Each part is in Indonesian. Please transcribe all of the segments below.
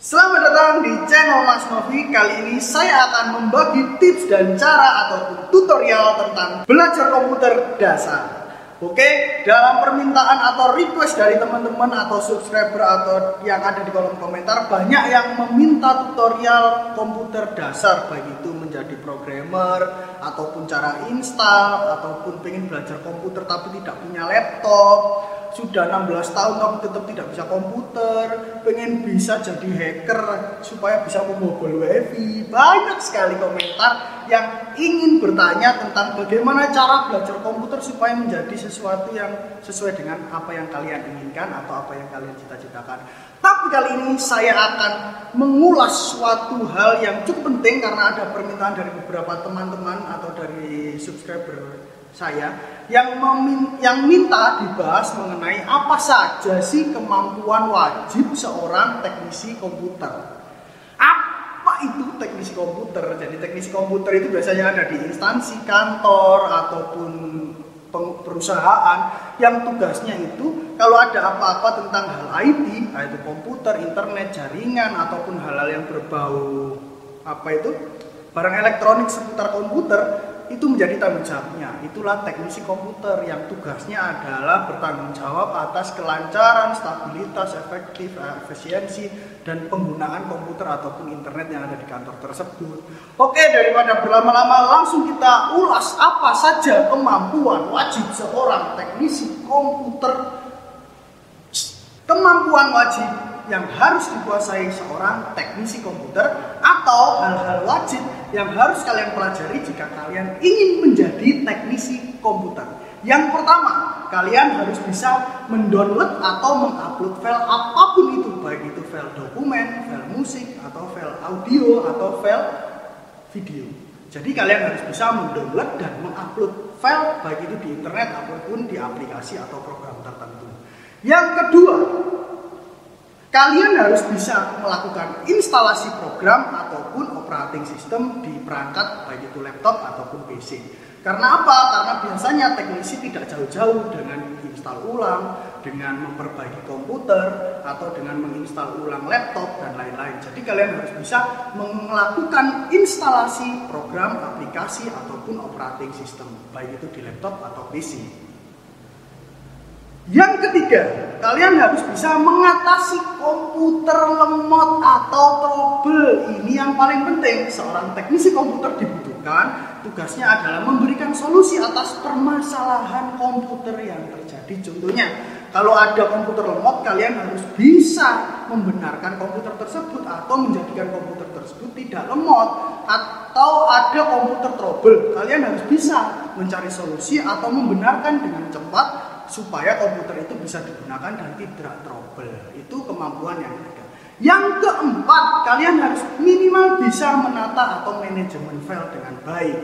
Selamat datang di channel Mas Novi. Kali ini saya akan membagi tips dan cara ataupun tutorial tentang belajar komputer dasar. Oke, dalam permintaan atau request dari teman-teman atau subscriber atau yang ada di kolom komentar, banyak yang meminta tutorial komputer dasar, baik itu menjadi programmer ataupun cara install ataupun pengen belajar komputer tapi tidak punya laptop. Sudah 16 tahun tapi tetap tidak bisa komputer, pengen bisa jadi hacker supaya bisa membobol wifi. Banyak sekali komentar yang ingin bertanya tentang bagaimana cara belajar komputer supaya menjadi sesuatu yang sesuai dengan apa yang kalian inginkan atau apa yang kalian cita-citakan. Tapi kali ini saya akan mengulas suatu hal yang cukup penting karena ada permintaan dari beberapa teman-teman atau dari subscriber saya yang minta dibahas mengenai apa saja sih kemampuan wajib seorang teknisi komputer. Apa itu teknisi komputer? Jadi teknisi komputer itu biasanya ada di instansi kantor ataupun perusahaan yang tugasnya itu kalau ada apa-apa tentang hal IT, yaitu komputer, internet, jaringan ataupun hal-hal yang berbau barang elektronik seputar komputer, itu menjadi tanggung jawabnya. Itulah teknisi komputer yang tugasnya adalah bertanggung jawab atas kelancaran, stabilitas, efisiensi, dan penggunaan komputer ataupun internet yang ada di kantor tersebut. Oke, daripada berlama-lama langsung kita ulas apa saja kemampuan wajib seorang teknisi komputer. Kemampuan wajib yang harus dikuasai seorang teknisi komputer atau hal-hal wajib yang harus kalian pelajari jika kalian ingin menjadi teknisi komputer. Yang pertama, kalian harus bisa mendownload atau mengupload file apapun itu, baik itu file dokumen, file musik, atau file audio, atau file video. Jadi kalian harus bisa mendownload dan mengupload file baik itu di internet ataupun di aplikasi atau program tertentu. Yang kedua, kalian harus bisa melakukan instalasi program ataupun operating system di perangkat baik itu laptop ataupun PC. Karena apa? Karena biasanya teknisi tidak jauh-jauh dengan menginstal ulang, dengan memperbaiki komputer, atau dengan menginstal ulang laptop dan lain-lain. Jadi kalian harus bisa melakukan instalasi program, aplikasi ataupun operating system, baik itu di laptop atau PC. Yang ketiga, kalian harus bisa mengatasi komputer lemot atau trouble. Ini yang paling penting. Seorang teknisi komputer dibutuhkan, tugasnya adalah memberikan solusi atas permasalahan komputer yang terjadi. Contohnya, kalau ada komputer lemot, kalian harus bisa membenarkan komputer tersebut atau menjadikan komputer tersebut tidak lemot. Atau ada komputer trouble, kalian harus bisa mencari solusi atau membenarkan dengan cepat supaya komputer itu bisa digunakan dan tidak trouble. Itu kemampuan yang ketiga. Yang keempat, kalian harus minimal bisa menata atau manajemen file dengan baik.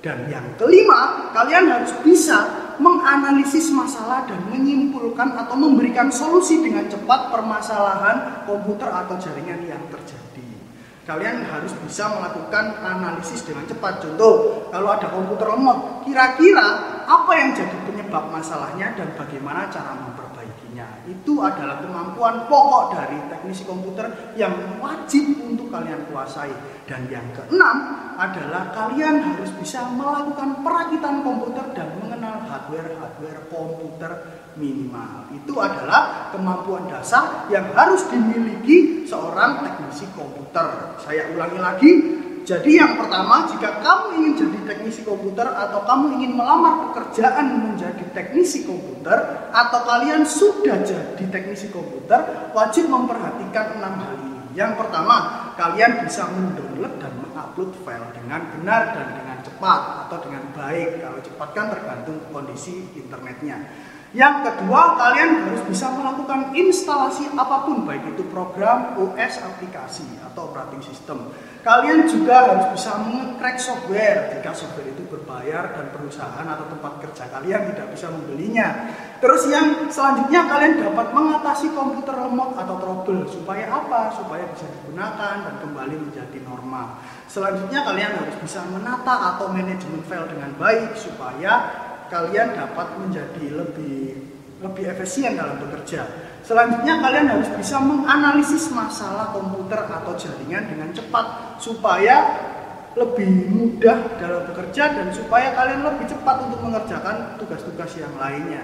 Dan yang kelima, kalian harus bisa menganalisis masalah dan menyimpulkan atau memberikan solusi dengan cepat permasalahan komputer atau jaringan yang terjadi. Kalian harus bisa melakukan analisis dengan cepat. Contoh, kalau ada komputer lemot, kira-kira apa yang jadi penyebab masalahnya dan bagaimana cara memperbaikinya. Itu adalah kemampuan pokok dari teknisi komputer yang wajib untuk kalian kuasai. Dan yang keenam adalah kalian harus bisa melakukan perakitan komputer dan mengenal hardware komputer minimal. Itu adalah kemampuan dasar yang harus dimiliki seorang teknisi komputer. Saya ulangi lagi. Jadi yang pertama, jika kamu ingin jadi teknisi komputer atau kamu ingin melamar pekerjaan menjadi teknisi komputer atau kalian sudah jadi teknisi komputer, wajib memperhatikan 6 hal ini. Yang pertama, kalian bisa mendownload dan mengupload file dengan benar dan dengan cepat atau dengan baik. Kalau cepat kan tergantung kondisi internetnya. Yang kedua, kalian harus bisa melakukan instalasi apapun, baik itu program, OS, aplikasi, atau operating system. Kalian juga harus bisa meng-crack software jika software itu berbayar dan perusahaan atau tempat kerja kalian tidak bisa membelinya. Terus yang selanjutnya, kalian dapat mengatasi komputer lemot atau trouble. Supaya apa? Supaya bisa digunakan dan kembali menjadi normal. Selanjutnya, kalian harus bisa menata atau manajemen file dengan baik supaya kalian dapat menjadi lebih efisien dalam bekerja. Selanjutnya kalian harus bisa menganalisis masalah komputer atau jaringan dengan cepat supaya lebih mudah dalam bekerja dan supaya kalian lebih cepat untuk mengerjakan tugas-tugas yang lainnya.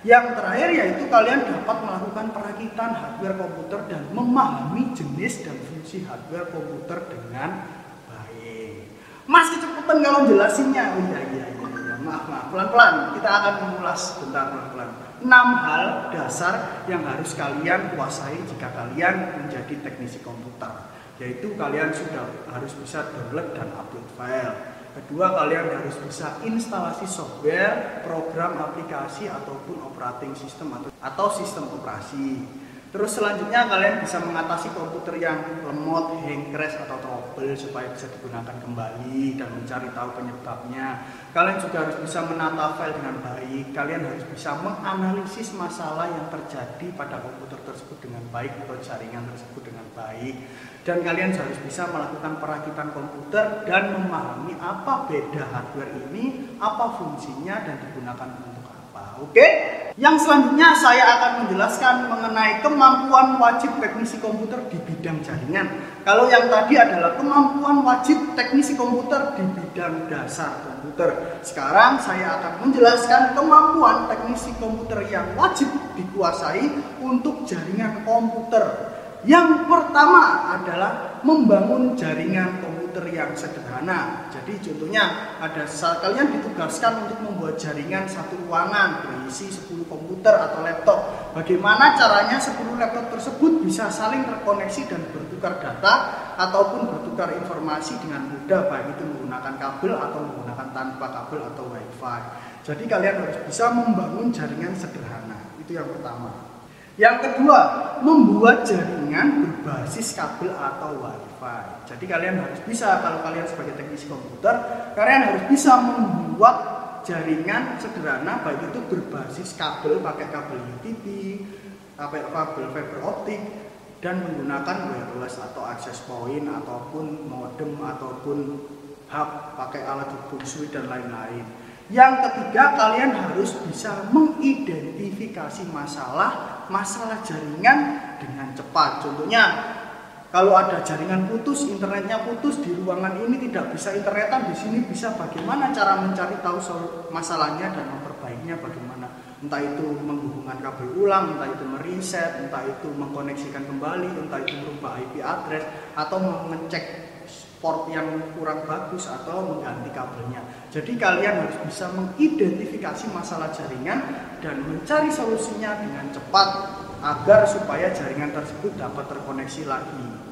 Yang terakhir yaitu kalian dapat melakukan perakitan hardware komputer dan memahami jenis dan fungsi hardware komputer dengan baik. Mas kecepatan kalau jelasinnya. Iya. Maaf, pelan-pelan. Kita akan mengulas bentar pelan-pelan. 6 hal dasar yang harus kalian kuasai jika kalian menjadi teknisi komputer. Yaitu kalian sudah harus bisa download dan upload file. Kedua, kalian harus bisa instalasi software, program, aplikasi, ataupun operating system atau sistem operasi. Terus selanjutnya kalian bisa mengatasi komputer yang lemot, hang, crash, atau trouble supaya bisa digunakan kembali dan mencari tahu penyebabnya. Kalian juga harus bisa menata file dengan baik. Kalian harus bisa menganalisis masalah yang terjadi pada komputer tersebut dengan baik atau jaringan tersebut dengan baik. Dan kalian harus bisa melakukan perakitan komputer dan memahami apa beda hardware ini, apa fungsinya dan digunakan untuk apa. Oke? Yang selanjutnya saya akan menjelaskan mengenai kemampuan wajib teknisi komputer di bidang jaringan. Kalau yang tadi adalah kemampuan wajib teknisi komputer di bidang dasar komputer. Sekarang saya akan menjelaskan kemampuan teknisi komputer yang wajib dikuasai untuk jaringan komputer. Yang pertama adalah membangun jaringan komputer yang sederhana. Jadi contohnya ada saat kalian ditugaskan untuk membuat jaringan satu ruangan berisi 10 komputer atau laptop. Bagaimana caranya 10 laptop tersebut bisa saling terkoneksi dan bertukar data ataupun bertukar informasi dengan mudah, baik itu menggunakan kabel atau menggunakan tanpa kabel atau wifi. Jadi kalian harus bisa membangun jaringan sederhana. Itu yang pertama. Yang kedua, membuat jaringan berbasis kabel atau wifi. Jadi kalian harus bisa, kalau kalian sebagai teknisi komputer, kalian harus bisa membuat jaringan sederhana, baik itu berbasis kabel, pakai kabel UTP, pakai kabel fiber optik, dan menggunakan wireless atau access point, ataupun modem, ataupun hub, pakai alat hubung switch dan lain-lain. Yang ketiga, kalian harus bisa mengidentifikasi masalah jaringan dengan cepat. Contohnya, kalau ada jaringan putus, internetnya putus di ruangan ini tidak bisa internetan, di sini bisa bagaimana cara mencari tahu masalahnya dan memperbaikinya bagaimana. Entah itu menghubungkan kabel ulang, entah itu mereset, entah itu mengkoneksikan kembali, entah itu merubah IP address atau mengecek port yang kurang bagus atau mengganti kabelnya. Jadi kalian harus bisa mengidentifikasi masalah jaringan dan mencari solusinya dengan cepat agar supaya jaringan tersebut dapat terkoneksi lagi.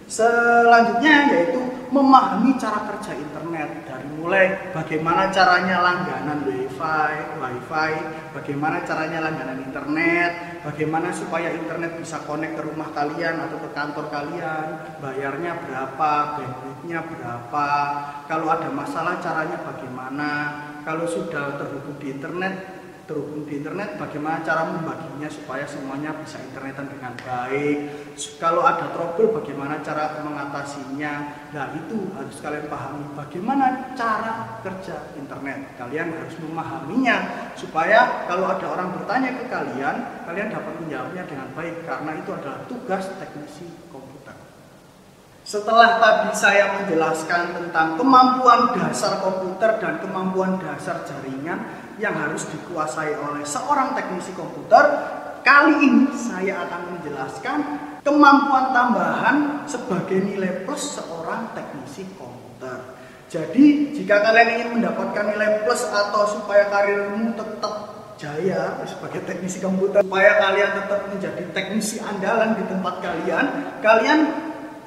Selanjutnya yaitu memahami cara kerja internet, dari mulai bagaimana caranya langganan wifi, bagaimana caranya langganan internet, bagaimana supaya internet bisa connect ke rumah kalian atau ke kantor kalian, bayarnya berapa, bandwidthnya berapa, kalau ada masalah caranya bagaimana, kalau sudah terhubung di internet, bagaimana cara membaginya supaya semuanya bisa internetan dengan baik. Kalau ada trouble, bagaimana cara mengatasinya. Nah, itu harus kalian pahami bagaimana cara kerja internet. Kalian harus memahaminya supaya kalau ada orang bertanya ke kalian dapat menjawabnya dengan baik, karena itu adalah tugas teknisi komputer. Setelah tadi saya menjelaskan tentang kemampuan dasar komputer dan kemampuan dasar jaringan yang harus dikuasai oleh seorang teknisi komputer, kali ini saya akan menjelaskan kemampuan tambahan sebagai nilai plus seorang teknisi komputer. Jadi, jika kalian ingin mendapatkan nilai plus atau supaya karirmu tetap jaya sebagai teknisi komputer, supaya kalian tetap menjadi teknisi andalan di tempat kalian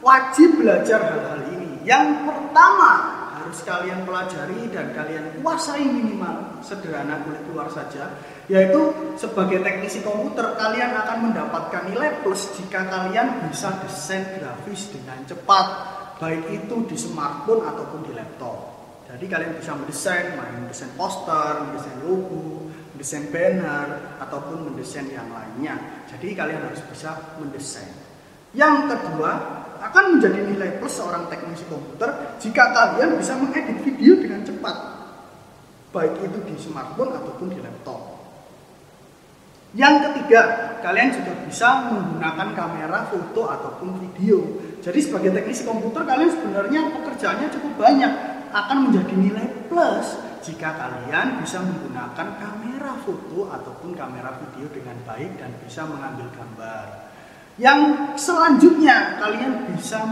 wajib belajar hal-hal ini. Yang pertama harus kalian pelajari dan kalian kuasai minimal sederhana kulit luar saja, yaitu sebagai teknisi komputer kalian akan mendapatkan nilai plus jika kalian bisa desain grafis dengan cepat, baik itu di smartphone ataupun di laptop. Jadi kalian bisa mendesain poster, mendesain logo, mendesain banner, ataupun mendesain yang lainnya. Jadi kalian harus bisa mendesain. Yang kedua, akan menjadi nilai plus seorang teknisi komputer jika kalian bisa mengedit video dengan cepat, baik itu di smartphone ataupun di laptop. Yang ketiga, kalian juga bisa menggunakan kamera, foto, ataupun video. Jadi sebagai teknisi komputer, kalian sebenarnya pekerjaannya cukup banyak. Akan menjadi nilai plus jika kalian bisa menggunakan kamera foto ataupun kamera video dengan baik dan bisa mengambil gambar. Yang selanjutnya, kalian bisa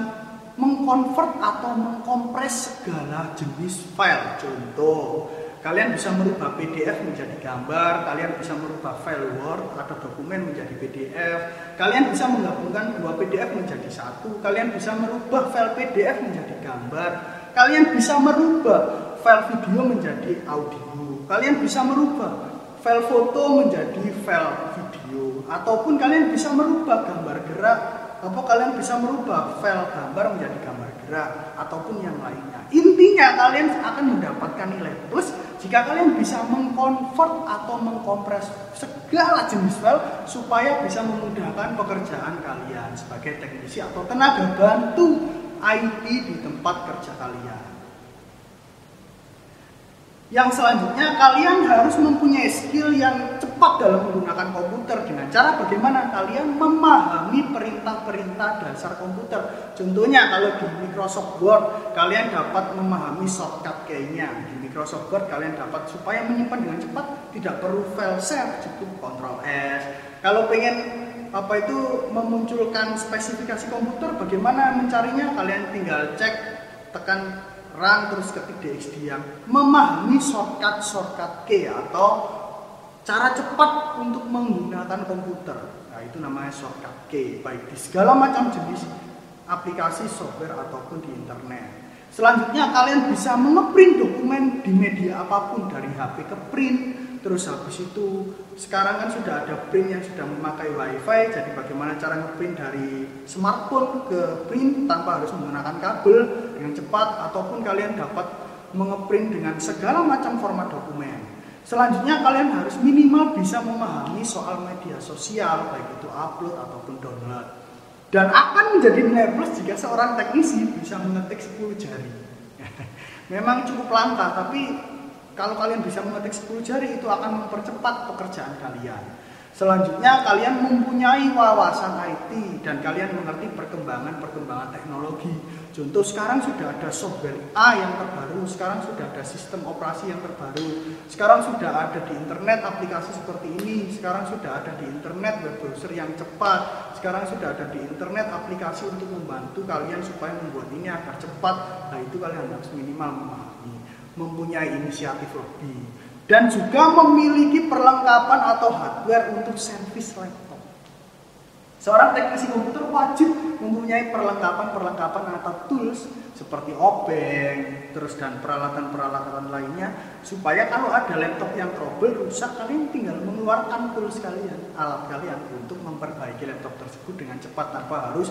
mengkonvert atau mengkompres segala jenis file. Contoh, kalian bisa merubah PDF menjadi gambar, kalian bisa merubah file Word atau dokumen menjadi PDF, kalian bisa menggabungkan dua PDF menjadi satu, kalian bisa merubah file PDF menjadi gambar, kalian bisa merubah file video menjadi audio, kalian bisa merubah file foto menjadi file video, ataupun kalian bisa merubah gambar gerak, atau kalian bisa merubah file gambar menjadi gambar gerak, ataupun yang lainnya. Intinya kalian akan mendapatkan nilai plus jika kalian bisa mengkonvert atau mengkompres segala jenis file supaya bisa memudahkan pekerjaan kalian sebagai teknisi atau tenaga bantu IT di tempat kerja kalian. Yang selanjutnya, kalian harus mempunyai skill yang cepat dalam menggunakan komputer. Dengan cara bagaimana? Kalian memahami perintah-perintah dasar komputer. Contohnya, kalau di Microsoft Word, kalian dapat memahami shortcut key-nya. Di Microsoft Word, kalian dapat supaya menyimpan dengan cepat, tidak perlu file save, cukup Ctrl S. Kalau pengen memunculkan spesifikasi komputer, bagaimana mencarinya? Kalian tinggal cek, tekan run terus ketik DXD. yang memahami shortcut key atau cara cepat untuk menggunakan komputer. Nah, itu namanya shortcut key, baik di segala macam jenis aplikasi software ataupun di internet. Selanjutnya, kalian bisa mengeprint dokumen di media apapun, dari HP ke print. Terus habis itu sekarang kan sudah ada print yang sudah memakai WiFi, jadi bagaimana cara ngeprint dari smartphone ke print tanpa harus menggunakan kabel dengan cepat, ataupun kalian dapat mengeprint dengan segala macam format dokumen. Selanjutnya, kalian harus minimal bisa memahami soal media sosial, baik itu upload ataupun download. Dan akan menjadi nilai plus jika seorang teknisi bisa mengetik 10 jari. Memang cukup langka, tapi kalau kalian bisa mengetik 10 jari itu akan mempercepat pekerjaan kalian. Selanjutnya, kalian mempunyai wawasan IT dan kalian mengerti perkembangan teknologi. Contoh, sekarang sudah ada software A yang terbaru, sekarang sudah ada sistem operasi yang terbaru, sekarang sudah ada di internet aplikasi seperti ini, sekarang sudah ada di internet web browser yang cepat, sekarang sudah ada di internet aplikasi untuk membantu kalian supaya membuat ini agar cepat. Nah, itu kalian harus minimal memahami, mempunyai inisiatif lebih, dan juga memiliki perlengkapan atau hardware untuk servis laptop. Seorang teknisi komputer wajib mempunyai perlengkapan atau tools seperti obeng, terus dan peralatan-peralatan lainnya, supaya kalau ada laptop yang trouble, rusak, kalian tinggal mengeluarkan tools kalian, alat kalian untuk memperbaiki laptop tersebut dengan cepat tanpa harus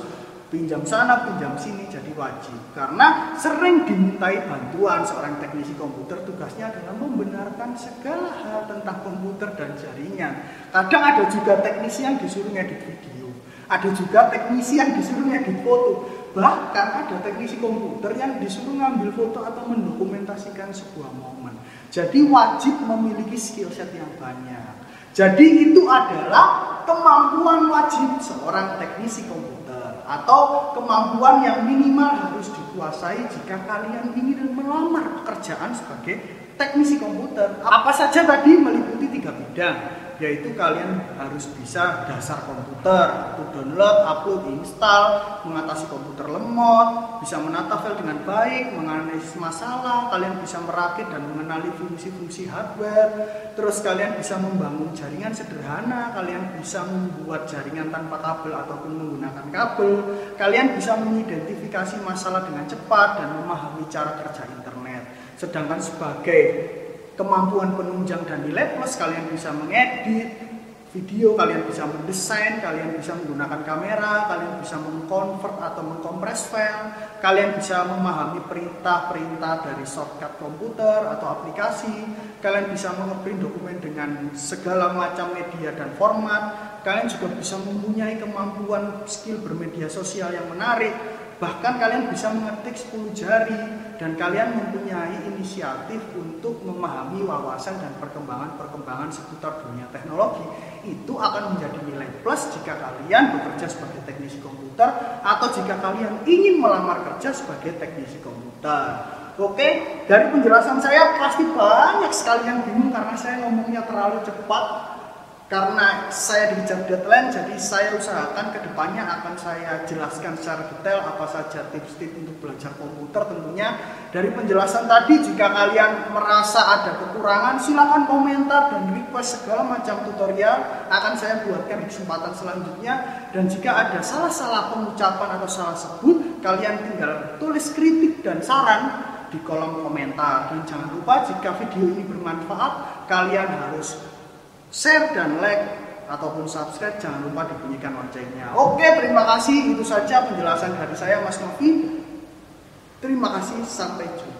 pinjam sana, pinjam sini. Jadi wajib, karena sering dimintai bantuan seorang teknisi komputer, tugasnya adalah membenarkan segala hal tentang komputer dan jaringan. Kadang ada juga teknisi yang disuruh ngedit video, ada juga teknisi yang disuruh ngedit foto, bahkan ada teknisi komputer yang disuruh ngambil foto atau mendokumentasikan sebuah momen. Jadi wajib memiliki skill set yang banyak. Jadi itu adalah kemampuan wajib seorang teknisi komputer, atau kemampuan yang minimal harus dikuasai jika kalian ingin melamar pekerjaan sebagai teknisi komputer. Apa saja tadi? Meliputi 3 bidang, yaitu kalian harus bisa dasar komputer, itu download, upload, install, mengatasi komputer lemot, bisa menata file dengan baik, menganalisis masalah, kalian bisa merakit dan mengenali fungsi-fungsi hardware, terus kalian bisa membangun jaringan sederhana, kalian bisa membuat jaringan tanpa kabel ataupun menggunakan kabel, kalian bisa mengidentifikasi masalah dengan cepat dan memahami cara kerja internet. Sedangkan sebagai kemampuan penunjang dan nilai plus, kalian bisa mengedit video, kalian bisa mendesain, kalian bisa menggunakan kamera, kalian bisa mengkonvert atau mengkompres file, kalian bisa memahami perintah-perintah dari shortcut komputer atau aplikasi, kalian bisa mengeprint dokumen dengan segala macam media dan format, kalian juga bisa mempunyai kemampuan skill bermedia sosial yang menarik, bahkan kalian bisa mengetik 10 jari, dan kalian mempunyai inisiatif untuk memahami wawasan dan perkembangan seputar dunia teknologi. Itu akan menjadi nilai plus jika kalian bekerja sebagai teknisi komputer atau jika kalian ingin melamar kerja sebagai teknisi komputer. Oke, dari penjelasan saya pasti banyak sekali yang bingung karena saya ngomongnya terlalu cepat. Karena saya dikejar deadline, jadi saya usahakan kedepannya akan saya jelaskan secara detail apa saja tips-tips untuk belajar komputer tentunya. Dari penjelasan tadi, jika kalian merasa ada kekurangan, silakan komentar dan request segala macam tutorial akan saya buatkan di kesempatan selanjutnya. Dan jika ada salah-salah pengucapan atau salah sebut, kalian tinggal tulis kritik dan saran di kolom komentar. Dan jangan lupa jika video ini bermanfaat, kalian harus share dan like ataupun subscribe, jangan lupa dibunyikan loncengnya. Oke, terima kasih. Itu saja penjelasan dari saya, Mas Novi. Terima kasih, sampai jumpa.